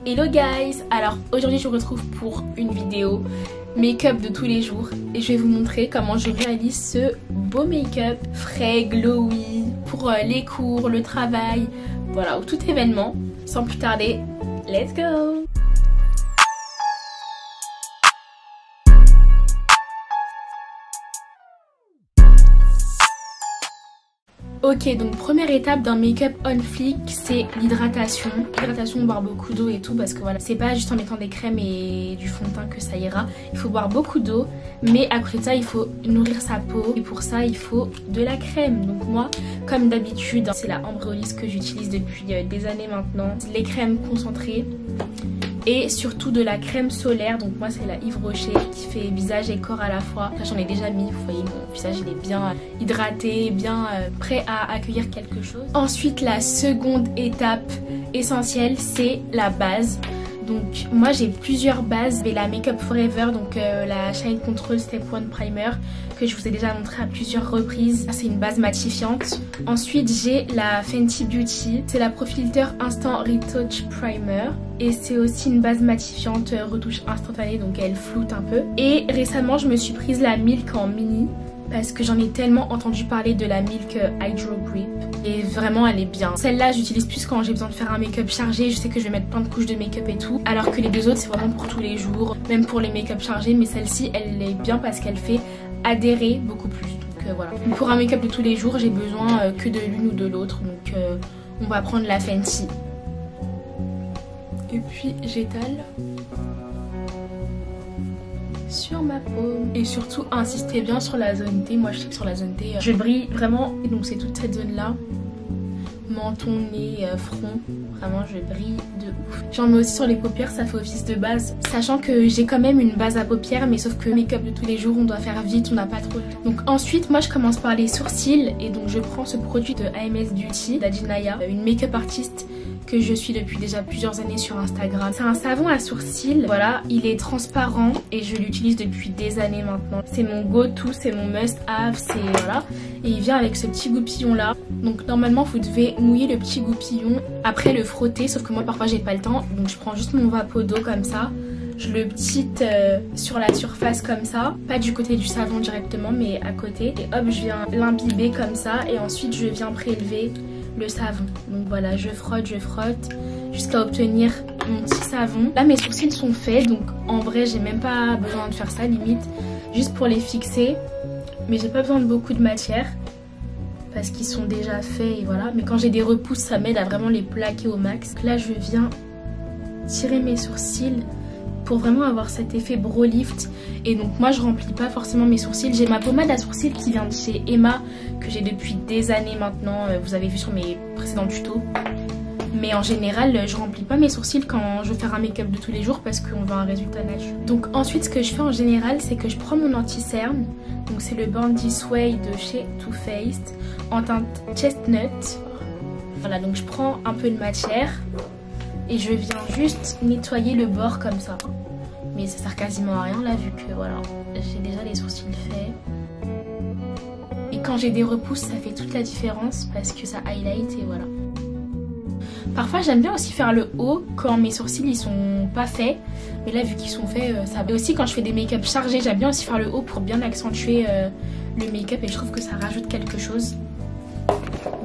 Hello guys, alors aujourd'hui je vous retrouve pour une vidéo make-up de tous les jours et je vais vous montrer comment je réalise ce beau make-up frais, glowy pour les cours, le travail, voilà, ou tout événement. Sans plus tarder, let's go! Ok, donc première étape d'un make-up on fleek, c'est l'hydratation. L'hydratation, boire beaucoup d'eau et tout, parce que voilà, c'est pas juste en mettant des crèmes et du fond de teint que ça ira. Il faut boire beaucoup d'eau, mais à côté de ça, il faut nourrir sa peau. Et pour ça, il faut de la crème. Donc moi, comme d'habitude, c'est la Ambre Olive que j'utilise depuis des années maintenant. Les crèmes concentrées. Et surtout de la crème solaire, donc moi c'est la Yves Rocher qui fait visage et corps à la fois. Là j'en ai déjà mis, vous voyez mon visage il est bien hydraté, bien prêt à accueillir quelque chose. Ensuite la seconde étape essentielle c'est la base. Donc moi j'ai plusieurs bases, j'ai la Make Up Forever, donc la Shine Control Step 1 Primer que je vous ai déjà montré à plusieurs reprises. C'est une base matifiante. Ensuite j'ai la Fenty Beauty, c'est la Pro Filter Instant Retouch Primer. Et c'est aussi une base matifiante retouche instantanée, donc elle floute un peu. Et récemment je me suis prise la Milk en mini parce que j'en ai tellement entendu parler de la Milk Hydro Grip et vraiment elle est bien. Celle-là j'utilise plus quand j'ai besoin de faire un make-up chargé, je sais que je vais mettre plein de couches de make-up et tout, alors que les deux autres c'est vraiment pour tous les jours, même pour les make-up chargés, mais celle-ci elle est bien parce qu'elle fait adhérer beaucoup plus. Donc voilà. Pour un make-up de tous les jours j'ai besoin que de l'une ou de l'autre, donc on va prendre la Fenty. Et puis j'étale sur ma paume. Et surtout insistez bien sur la zone T. Moi je sais que sur la zone T je brille vraiment. Et donc c'est toute cette zone là. Menton, nez, front. Vraiment je brille de ouf. J'en mets aussi sur les paupières, ça fait office de base. Sachant que j'ai quand même une base à paupières, mais sauf que make-up de tous les jours on doit faire vite, on n'a pas trop de temps. Donc ensuite moi je commence par les sourcils. Et donc je prends ce produit de AMS Beauty, d'Adinaya, une make-up artiste que je suis depuis déjà plusieurs années sur Instagram. C'est un savon à sourcils, voilà, il est transparent et je l'utilise depuis des années maintenant. C'est mon go-to, c'est mon must-have, c'est voilà. Et il vient avec ce petit goupillon là. Donc normalement vous devez mouiller le petit goupillon, après le frotter, sauf que moi parfois j'ai pas le temps. Donc je prends juste mon vapeau d'eau comme ça. Je le petite sur la surface comme ça, pas du côté du savon directement mais à côté. Et hop je viens l'imbiber comme ça et ensuite je viens prélever le savon. Donc voilà, je frotte jusqu'à obtenir mon petit savon. Là mes sourcils sont faits, donc en vrai j'ai même pas besoin de faire ça, limite juste pour les fixer. Mais j'ai pas besoin de beaucoup de matière parce qu'ils sont déjà faits et voilà. Mais quand j'ai des repousses ça m'aide à vraiment les plaquer au max. Donc là je viens tirer mes sourcils pour vraiment avoir cet effet brow lift. Et donc moi je remplis pas forcément mes sourcils. J'ai ma pommade à sourcils qui vient de chez Emma, que j'ai depuis des années maintenant, vous avez vu sur mes précédents tutos. Mais en général je remplis pas mes sourcils quand je veux faire un make-up de tous les jours parce qu'on veut un résultat naturel. Donc ensuite ce que je fais en général c'est que je prends mon anti-cerne. Donc c'est le Born This Way de chez Too Faced en teinte Chestnut. Voilà, donc je prends un peu de matière et je viens juste nettoyer le bord comme ça. Mais ça sert quasiment à rien là vu que voilà, j'ai déjà les sourcils faits. Et quand j'ai des repousses ça fait toute la différence parce que ça highlight et voilà. Parfois j'aime bien aussi faire le haut quand mes sourcils ils sont pas faits. Mais là vu qu'ils sont faits ça va. Et aussi quand je fais des make-up chargés j'aime bien aussi faire le haut pour bien accentuer le make-up. Et je trouve que ça rajoute quelque chose.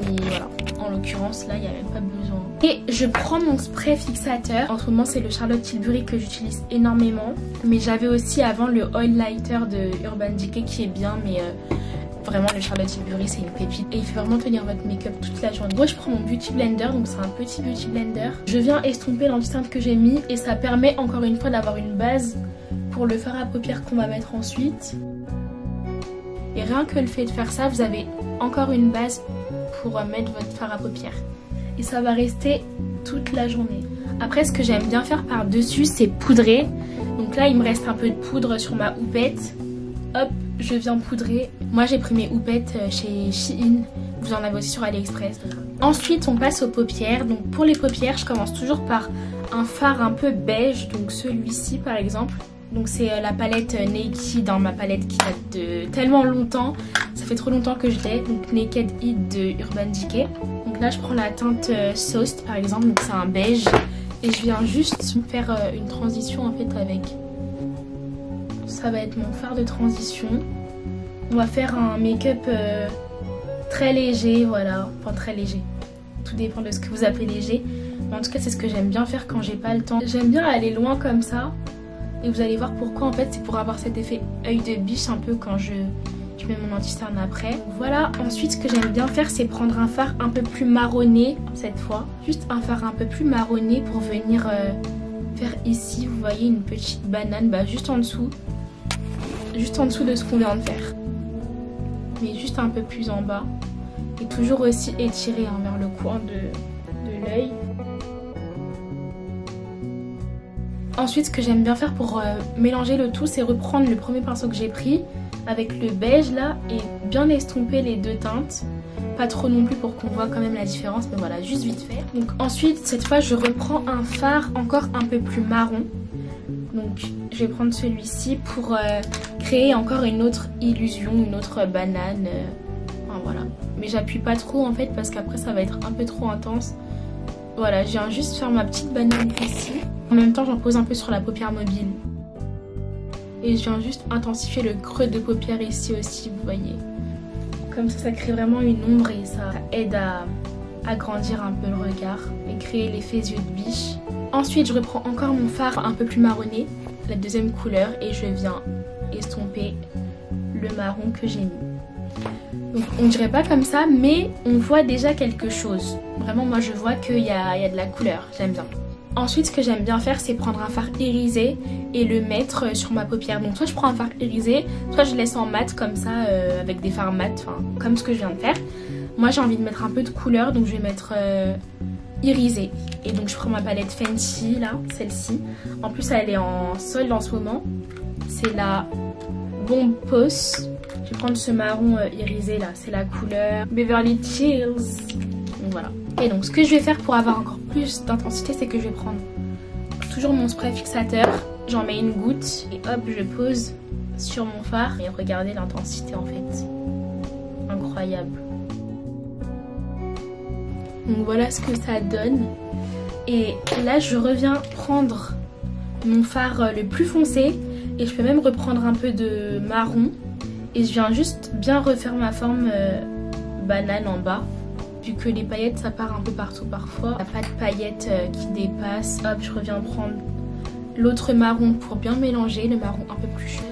Mais voilà, en l'occurrence là il n'y a même pas besoin. Et je prends mon spray fixateur. En ce moment c'est le Charlotte Tilbury que j'utilise énormément. Mais j'avais aussi avant le Oil Lighter de Urban Decay qui est bien, mais vraiment le Charlotte Tilbury c'est une pépite. Et il fait vraiment tenir votre make-up toute la journée. Moi je prends mon Beauty Blender, donc c'est un petit Beauty Blender. Je viens estomper l'anti-teinte que j'ai mis et ça permet encore une fois d'avoir une base pour le fard à paupières qu'on va mettre ensuite. Et rien que le fait de faire ça, vous avez encore une base pour mettre votre fard à paupières. Et ça va rester toute la journée. Après ce que j'aime bien faire par dessus c'est poudrer. Donc là il me reste un peu de poudre sur ma houppette. Hop, je viens poudrer. Moi j'ai pris mes houpettes chez Shein. Vous en avez aussi sur AliExpress. Ensuite on passe aux paupières. Donc pour les paupières je commence toujours par un fard un peu beige. Donc celui-ci par exemple. Donc c'est la palette Naked dans ma palette qui date de tellement longtemps. Ça fait trop longtemps que je l'ai. Donc Naked Heat de Urban Decay. Donc là je prends la teinte Soast par exemple. Donc c'est un beige Et je viens juste faire une transition en fait avec... Ça va être mon fard de transition. On va faire un make-up très léger, voilà. Enfin très léger. Tout dépend de ce que vous appelez léger. Mais en tout cas c'est ce que j'aime bien faire quand j'ai pas le temps. J'aime bien aller loin comme ça. Et vous allez voir pourquoi en fait. C'est pour avoir cet effet œil de biche un peu quand je mets mon anti-cerne après. Donc voilà, ensuite ce que j'aime bien faire c'est prendre un fard un peu plus marronné cette fois. Juste un fard un peu plus marronné pour venir faire ici, vous voyez une petite banane, bah juste en dessous. Juste en dessous de ce qu'on vient de faire. Mais juste un peu plus en bas. Et toujours aussi étiré hein, vers le coin de l'œil. Ensuite ce que j'aime bien faire pour mélanger le tout c'est reprendre le premier pinceau que j'ai pris avec le beige là et bien estomper les deux teintes. Pas trop non plus pour qu'on voit quand même la différence mais voilà juste vite fait. Donc ensuite cette fois je reprends un fard encore un peu plus marron. Donc je vais prendre celui-ci pour créer encore une autre illusion, une autre banane. Enfin voilà. Mais j'appuie pas trop en fait parce qu'après ça va être un peu trop intense. Voilà, je viens juste faire ma petite banane ici. En même temps j'en pose un peu sur la paupière mobile. Et je viens juste intensifier le creux de paupière ici aussi, vous voyez. Comme ça crée vraiment une ombre et ça aide à agrandir un peu le regard et créer l'effet yeux de biche. Ensuite je reprends encore mon fard un peu plus marronné, la deuxième couleur, et je viens estomper le marron que j'ai mis. Donc on dirait pas comme ça mais on voit déjà quelque chose. Vraiment moi je vois qu'il y a de la couleur, j'aime bien. Ensuite ce que j'aime bien faire c'est prendre un fard irisé et le mettre sur ma paupière. Donc soit je prends un fard irisé, soit je laisse en mat comme ça avec des fards mat, enfin comme ce que je viens de faire. Moi j'ai envie de mettre un peu de couleur donc je vais mettre irisé. Et donc je prends ma palette Fenty là, celle-ci. En plus elle est en solde en ce moment. C'est la Bomb Pose. Je vais prendre ce marron irisé là, c'est la couleur Beverly Chills. Donc voilà. Et donc ce que je vais faire pour avoir encore plus d'intensité c'est que je vais prendre toujours mon spray fixateur. J'en mets une goutte et hop je pose sur mon fard. Et regardez l'intensité en fait. Incroyable. Donc voilà ce que ça donne. Et là je reviens prendre mon fard le plus foncé. Et je peux même reprendre un peu de marron. Et je viens juste bien refaire ma forme banane en bas. Vu que les paillettes ça part un peu partout parfois. Il n'y a pas de paillettes qui dépassent. Hop je reviens prendre l'autre marron pour bien mélanger. Le marron un peu plus chaud.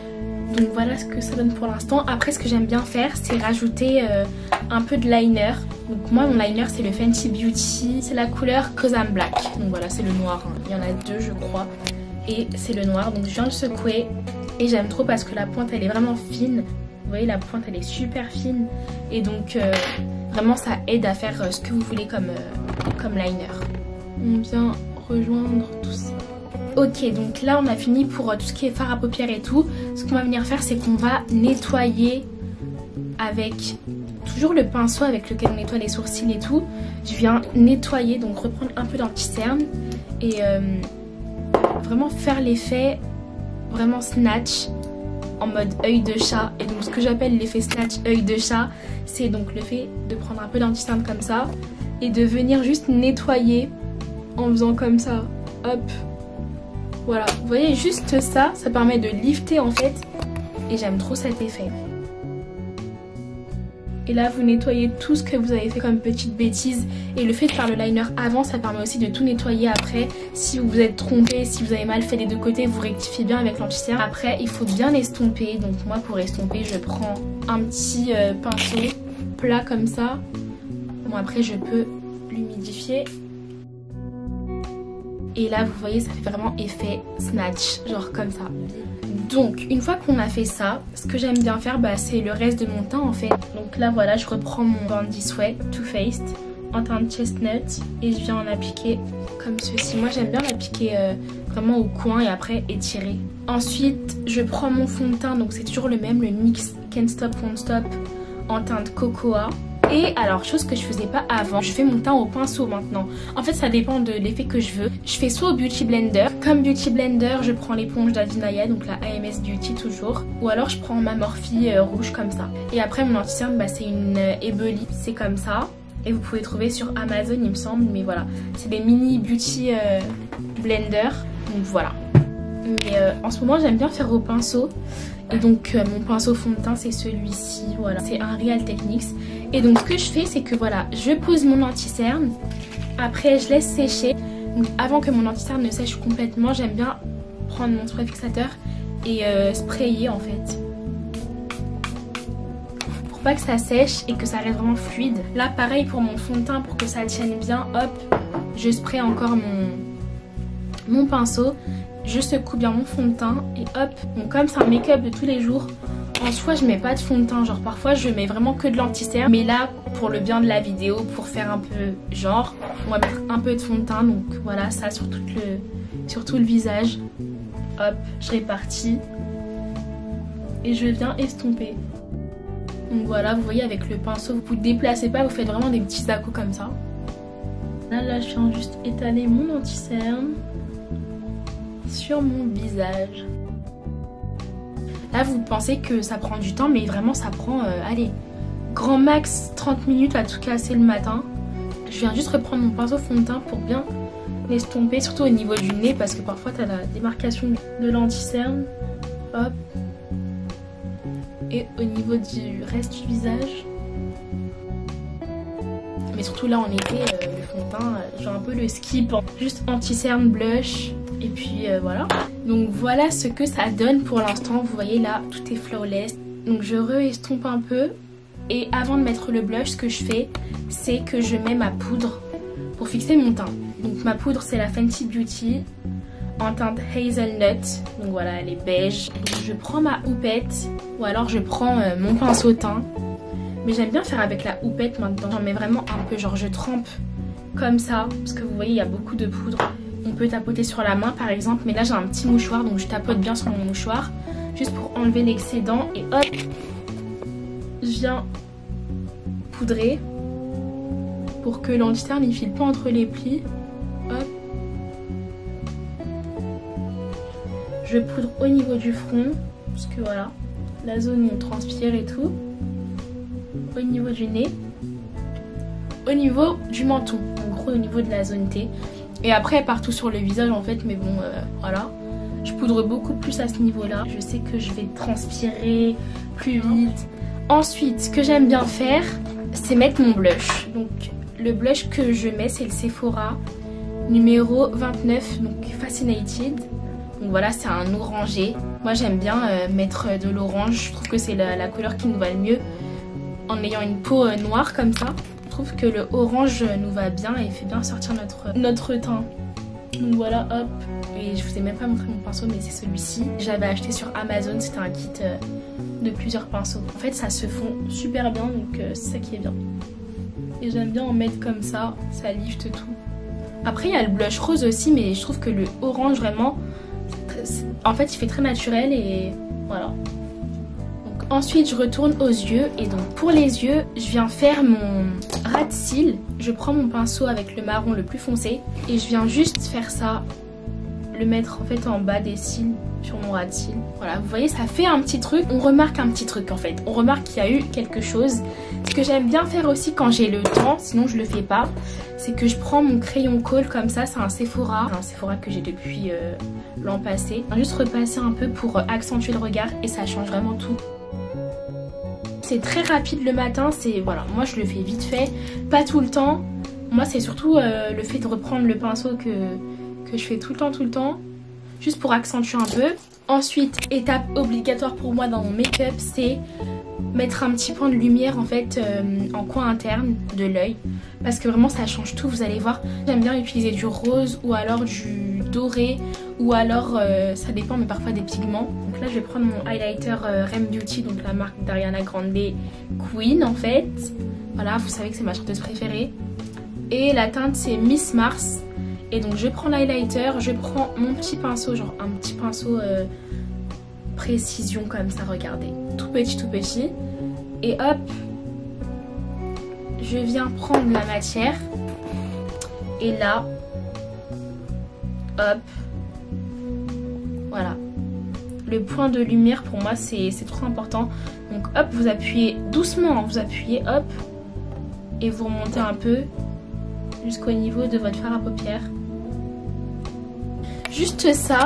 Donc voilà ce que ça donne pour l'instant. Après ce que j'aime bien faire c'est rajouter un peu de liner. Donc moi mon liner c'est le Fenty Beauty. C'est la couleur Cause I'm Black. Donc voilà c'est le noir. Hein. Il y en a deux je crois. Et c'est le noir. Donc je viens de secouer. Et j'aime trop parce que la pointe elle est vraiment fine. Vous voyez la pointe elle est super fine. Et donc vraiment ça aide à faire ce que vous voulez comme liner. On vient rejoindre tout ça. Ok donc là on a fini pour tout ce qui est fard à paupières et tout. Ce qu'on va venir faire c'est qu'on va nettoyer avec toujours le pinceau avec lequel on nettoie les sourcils et tout. Je viens nettoyer donc reprendre un peu d'anti-cerne et vraiment faire l'effet vraiment snatch en mode œil de chat. Et donc ce que j'appelle l'effet snatch œil de chat c'est donc le fait de prendre un peu d'anti-cerne comme ça et de venir juste nettoyer en faisant comme ça hop. Voilà, vous voyez juste ça, ça permet de lifter en fait et j'aime trop cet effet. Et là vous nettoyez tout ce que vous avez fait comme petite bêtise et le fait de faire le liner avant ça permet aussi de tout nettoyer après. Si vous vous êtes trompé, si vous avez mal fait des deux côtés vous rectifiez bien avec l'anti-cerne. Après il faut bien estomper, donc moi pour estomper je prends un petit pinceau plat comme ça. Bon après je peux l'humidifier. Et là vous voyez ça fait vraiment effet snatch, genre comme ça. Donc une fois qu'on a fait ça, ce que j'aime bien faire c'est le reste de mon teint en fait. Donc là voilà je reprends mon Bandy Sweat Too Faced en teinte chestnut et je viens en appliquer comme ceci. Moi j'aime bien l'appliquer vraiment au coin et après étirer. Ensuite je prends mon fond de teint, donc c'est toujours le même, le NYX Can't Stop Won't Stop en teinte Cocoa. Et alors chose que je faisais pas avant, je fais mon teint au pinceau maintenant. En fait ça dépend de l'effet que je veux. Je fais soit au Beauty Blender. Comme Beauty Blender je prends l'éponge d'Adinaya, donc la AMS Beauty toujours. Ou alors je prends ma Morphe rouge comme ça. Et après mon anti-cerne c'est une Eboli, c'est comme ça. et vous pouvez trouver sur Amazon il me semble, mais voilà, c'est des mini beauty blender, donc voilà. Mais en ce moment j'aime bien faire au pinceau, et donc mon pinceau fond de teint c'est celui-ci, voilà, c'est un Real Techniques. Et donc ce que je fais c'est que voilà, je pose mon anti-cerne, après je laisse sécher. Donc avant que mon anti-cerne ne sèche complètement, j'aime bien prendre mon spray fixateur et sprayer en fait, pour pas que ça sèche et que ça reste vraiment fluide. Là pareil pour mon fond de teint, pour que ça tienne bien, hop, je spray encore mon pinceau, je secoue bien mon fond de teint et hop. Donc comme c'est un make-up de tous les jours, en soi je mets pas de fond de teint, genre parfois je mets vraiment que de l'anti-cerne, mais là pour le bien de la vidéo, pour faire un peu genre, on va mettre un peu de fond de teint, donc voilà, ça sur tout le visage. Hop, je répartis et je viens estomper. Donc voilà, vous voyez avec le pinceau, vous ne déplacez pas, vous faites vraiment des petits à-coups comme ça. Là, je viens juste étaler mon anti-cerne sur mon visage. Là, vous pensez que ça prend du temps, mais vraiment ça prend, allez, grand max 30 minutes à tout casser le matin. Je viens juste reprendre mon pinceau fond de teint pour bien l'estomper, surtout au niveau du nez, parce que parfois tu as la démarcation de l'anti-cerne. Hop. Et au niveau du reste du visage. Mais surtout là en été, le fond de teint, j'ai un peu le skip. Juste anti-cerne, blush, et puis voilà. Donc voilà ce que ça donne pour l'instant. Vous voyez là, tout est flawless. Donc je re-estompe un peu. Et avant de mettre le blush, ce que je fais, c'est que je mets ma poudre pour fixer mon teint. Donc ma poudre c'est la Fenty Beauty en teinte Hazelnut. Donc voilà, elle est beige. Je prends ma houppette ou alors je prends mon pinceau teint. Mais j'aime bien faire avec la houppette maintenant. J'en mets vraiment un peu, genre je trempe comme ça. Parce que vous voyez, il y a beaucoup de poudre. On peut tapoter sur la main par exemple. Mais là j'ai un petit mouchoir, donc je tapote bien sur mon mouchoir. Juste pour enlever l'excédent. Et hop, je viens poudrer pour que l'anti-cerne ne file pas entre les plis. Hop. Je poudre au niveau du front, parce que voilà, la zone où on transpire et tout. Au niveau du nez. Au niveau du menton, en gros au niveau de la zone T. Et après partout sur le visage en fait, mais bon, voilà. Je poudre beaucoup plus à ce niveau-là. Je sais que je vais transpirer plus vite. Ensuite, ce que j'aime bien faire, c'est mettre mon blush. Donc le blush que je mets, c'est le Sephora numéro 29, donc Fascinated. Donc voilà, c'est un orangé. Moi j'aime bien mettre de l'orange. Je trouve que c'est la couleur qui nous va le mieux. En ayant une peau noire comme ça, je trouve que le orange nous va bien et fait bien sortir notre teint. Donc voilà, hop. Et je vous ai même pas montré mon pinceau, mais c'est celui-ci. J'avais acheté sur Amazon, c'était un kit de plusieurs pinceaux. En fait ça se fond super bien, donc c'est ça qui est bien. Et j'aime bien en mettre comme ça, ça lifte tout. Après il y a le blush rose aussi, mais je trouve que le orange vraiment, en fait il fait très naturel et voilà. Donc ensuite je retourne aux yeux, et donc pour les yeux je viens faire mon ras de cils. Je prends mon pinceau avec le marron le plus foncé et je viens juste faire ça, le mettre en fait en bas des cils, sur mon ras de cils. Voilà, vous voyez, ça fait un petit truc, on remarque un petit truc en fait, on remarque qu'il y a eu quelque chose. Ce que j'aime bien faire aussi quand j'ai le temps, sinon je le fais pas, c'est que je prends mon crayon colle comme ça, c'est un Sephora que j'ai depuis l'an passé. Juste repasser un peu pour accentuer le regard et ça change vraiment tout. C'est très rapide le matin, c'est voilà, moi je le fais vite fait, pas tout le temps. Moi c'est surtout le fait de reprendre le pinceau que je fais tout le temps, juste pour accentuer un peu. Ensuite, étape obligatoire pour moi dans mon make-up, c'est mettre un petit point de lumière en fait en coin interne de l'œil, parce que vraiment ça change tout, vous allez voir. J'aime bien utiliser du rose ou alors du doré, ou alors ça dépend, mais parfois des pigments. Donc là je vais prendre mon highlighter Rem Beauty, donc la marque d'Ariana Grande Queen en fait. Voilà, vous savez que c'est ma chanteuse préférée. Et la teinte c'est Miss Mars. Et donc je prends l'highlighter, je prends mon petit pinceau, genre un petit pinceau précision comme ça, regardez, tout petit. Et hop, je viens prendre la matière. Et là, hop, voilà. Le point de lumière pour moi c'est trop important. Donc hop, vous appuyez doucement, vous appuyez, hop. et vous remontez un peu jusqu'au niveau de votre fard à paupières. Juste ça,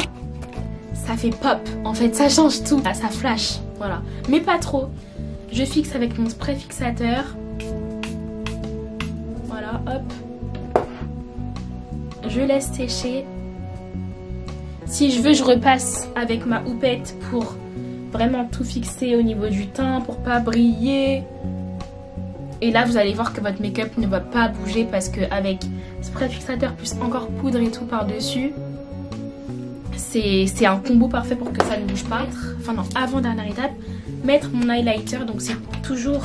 ça fait pop. En fait, ça change tout. Ça flash, voilà. Mais pas trop. Je fixe avec mon spray fixateur. Voilà, hop. Je laisse sécher. Si je veux, je repasse avec ma houppette pour vraiment tout fixer au niveau du teint, pour pas briller. Et là, vous allez voir que votre make-up ne va pas bouger parce qu'avec spray fixateur plus encore poudre et tout par-dessus, c'est un combo parfait pour que ça ne bouge pas. Enfin non, avant-dernière étape, mettre mon highlighter. Donc c'est toujours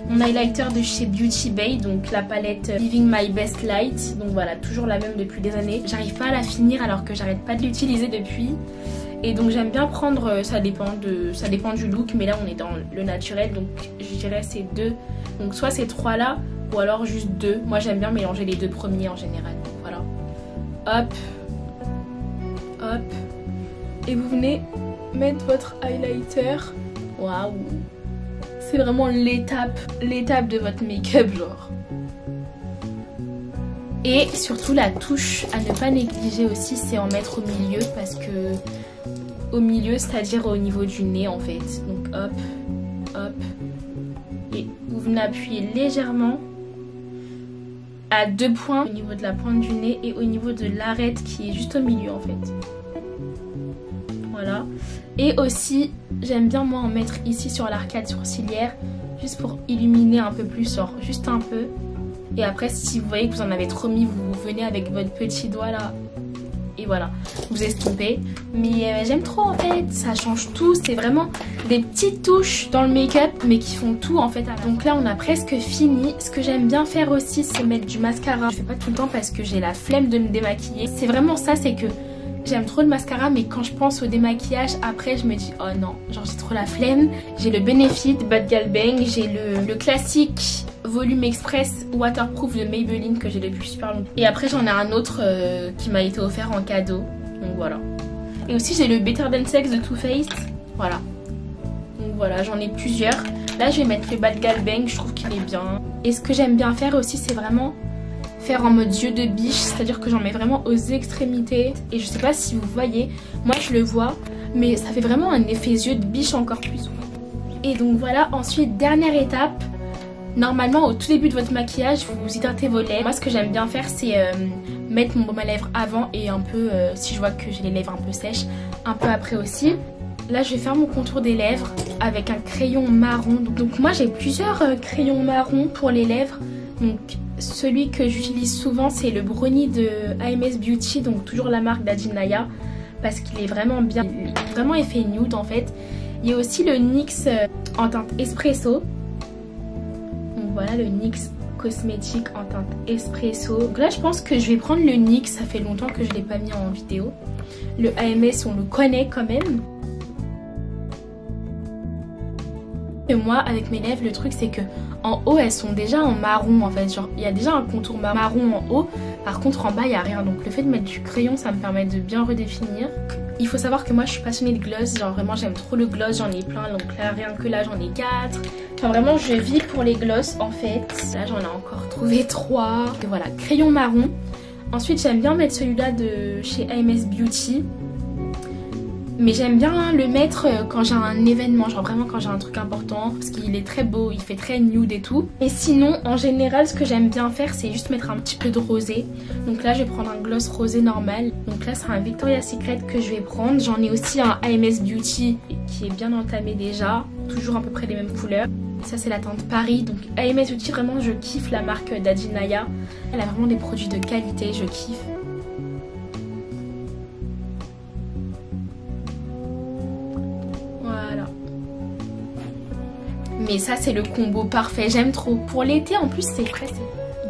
mon highlighter de chez Beauty Bay, donc la palette Living My Best Light. Donc voilà, toujours la même depuis des années. J'arrive pas à la finir alors que j'arrête pas de l'utiliser depuis. Et donc j'aime bien prendre, ça dépend du look, mais là on est dans le naturel, donc je dirais ces deux. Donc soit ces trois là, ou alors juste deux. Moi j'aime bien mélanger les deux premiers en général. Voilà. Hop. Hop. Et vous venez mettre votre highlighter. Waouh. C'est vraiment l'étape de votre make-up genre. Et surtout la touche à ne pas négliger aussi, c'est en mettre au milieu parce que au milieu, c'est-à-dire au niveau du nez en fait. Donc hop, hop. Et vous venez appuyer légèrement à 2 points au niveau de la pointe du nez et au niveau de l'arête qui est juste au milieu en fait. Voilà. Et aussi, j'aime bien moi en mettre ici sur l'arcade sourcilière, juste pour illuminer un peu plus, genre juste un peu. Et après, si vous voyez que vous en avez trop mis, vous venez avec votre petit doigt là. Et voilà, vous estompez. Mais j'aime trop en fait, ça change tout. C'est vraiment des petites touches dans le make-up, mais qui font tout en fait. Donc là, on a presque fini. Ce que j'aime bien faire aussi, c'est mettre du mascara. Je fais pas tout le temps parce que j'ai la flemme de me démaquiller. C'est vraiment ça, c'est que j'aime trop le mascara, mais quand je pense au démaquillage, après je me dis oh non, genre j'ai trop la flemme. J'ai le Benefit Bad Gal Bang, j'ai le classique Volume Express Waterproof de Maybelline que j'ai depuis super longtemps. Et après j'en ai un autre qui m'a été offert en cadeau, donc voilà. Et aussi j'ai le Better Than Sex de Too Faced, voilà. Donc voilà, j'en ai plusieurs. Là je vais mettre le Bad Gal Bang, je trouve qu'il est bien. Et ce que j'aime bien faire aussi, c'est vraiment faire en mode yeux de biche, c'est-à-dire que j'en mets vraiment aux extrémités. Et je sais pas si vous voyez, moi je le vois, mais ça fait vraiment un effet yeux de biche encore plus. Et donc voilà, ensuite dernière étape. Normalement au tout début de votre maquillage, vous hydratez vos lèvres. Moi ce que j'aime bien faire, c'est mettre mon baume à lèvres avant et un peu, si je vois que j'ai les lèvres un peu sèches, un peu après aussi. Là je vais faire mon contour des lèvres avec un crayon marron. Donc moi j'ai plusieurs crayons marrons pour les lèvres. Donc celui que j'utilise souvent, c'est le Brownie de AMS Beauty, donc toujours la marque d'Adinaya, parce qu'il est vraiment bien, il est vraiment effet nude en fait. Il y a aussi le NYX en teinte espresso. Donc voilà le NYX cosmétique en teinte espresso. Donc là je pense que je vais prendre le NYX, ça fait longtemps que je ne l'ai pas mis en vidéo. Le AMS on le connaît quand même. Et moi avec mes lèvres, le truc c'est que en haut elles sont déjà en marron en fait, genre il y a déjà un contour marron en haut, par contre en bas il n'y a rien, donc le fait de mettre du crayon ça me permet de bien redéfinir. Il faut savoir que moi je suis passionnée de gloss, genre vraiment j'aime trop le gloss, j'en ai plein, donc là rien que là j'en ai 4. Enfin vraiment je vis pour les gloss en fait, là j'en ai encore trouvé 3. Et voilà, crayon marron. Ensuite j'aime bien mettre celui-là de chez AMS Beauty. Mais j'aime bien le mettre quand j'ai un événement, genre vraiment quand j'ai un truc important, parce qu'il est très beau, il fait très nude et tout. Et sinon, en général, ce que j'aime bien faire, c'est juste mettre un petit peu de rosé. Donc là, je vais prendre un gloss rosé normal. Donc là, c'est un Victoria's Secret que je vais prendre. J'en ai aussi un AMS Beauty qui est bien entamé déjà, toujours à peu près les mêmes couleurs. Ça, c'est la teinte Paris. Donc AMS Beauty, vraiment, je kiffe la marque d'Adinaya. Elle a vraiment des produits de qualité, je kiffe. Mais ça c'est le combo parfait, j'aime trop. Pour l'été en plus c'est prêt.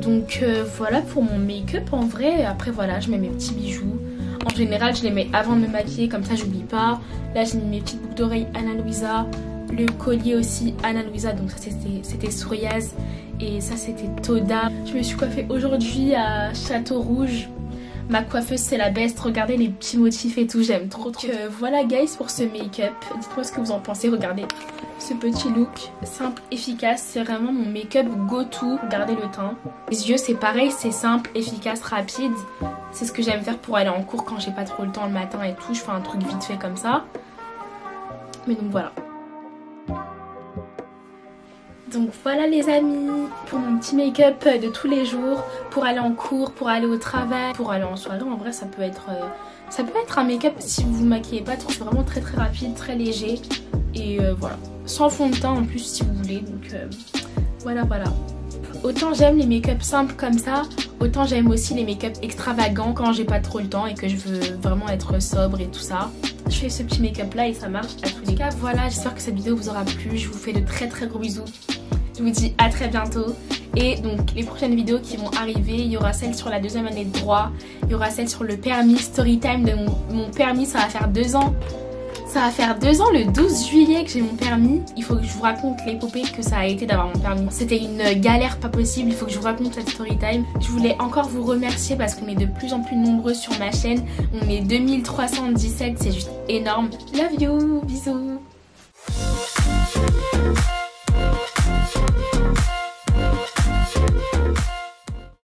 Donc voilà pour mon make-up en vrai. Après voilà, je mets mes petits bijoux. En général je les mets avant de me maquiller, comme ça j'oublie pas. Là j'ai mis mes petites boucles d'oreilles Ana Luisa. Le collier aussi Ana Luisa, donc ça c'était Souriaz. Et ça c'était Toda. Je me suis coiffée aujourd'hui à Château Rouge. Ma coiffeuse c'est la best, regardez les petits motifs et tout, j'aime trop. Voilà guys pour ce make-up, dites-moi ce que vous en pensez, regardez ce petit look simple, efficace, c'est vraiment mon make-up go-to. Regardez le teint. Les yeux c'est pareil, c'est simple, efficace, rapide. C'est ce que j'aime faire pour aller en cours quand j'ai pas trop le temps le matin et tout, je fais un truc vite fait comme ça. Mais donc voilà. Donc voilà les amis, pour mon petit make-up de tous les jours, pour aller en cours, pour aller au travail, pour aller en soirée. En vrai ça peut être un make-up si vous vous maquillez pas trop, c'est vraiment très rapide, très léger. Et voilà, sans fond de teint en plus si vous voulez, donc voilà. Autant j'aime les make-up simples comme ça, autant j'aime aussi les make-up extravagants quand j'ai pas trop le temps et que je veux vraiment être sobre et tout ça. Je fais ce petit make-up là et ça marche à tous les cas. Voilà, j'espère que cette vidéo vous aura plu, je vous fais de très gros bisous. Je vous dis à très bientôt. Et donc les prochaines vidéos qui vont arriver, il y aura celle sur la 2e année de droit, il y aura celle sur le permis, story time de mon permis, ça va faire 2 ans. Ça va faire 2 ans le 12 juillet que j'ai mon permis. Il faut que je vous raconte l'épopée que ça a été d'avoir mon permis. C'était une galère pas possible, il faut que je vous raconte cette story time. Je voulais encore vous remercier parce qu'on est de plus en plus nombreux sur ma chaîne. On est 2317, c'est juste énorme. Love you, bisous.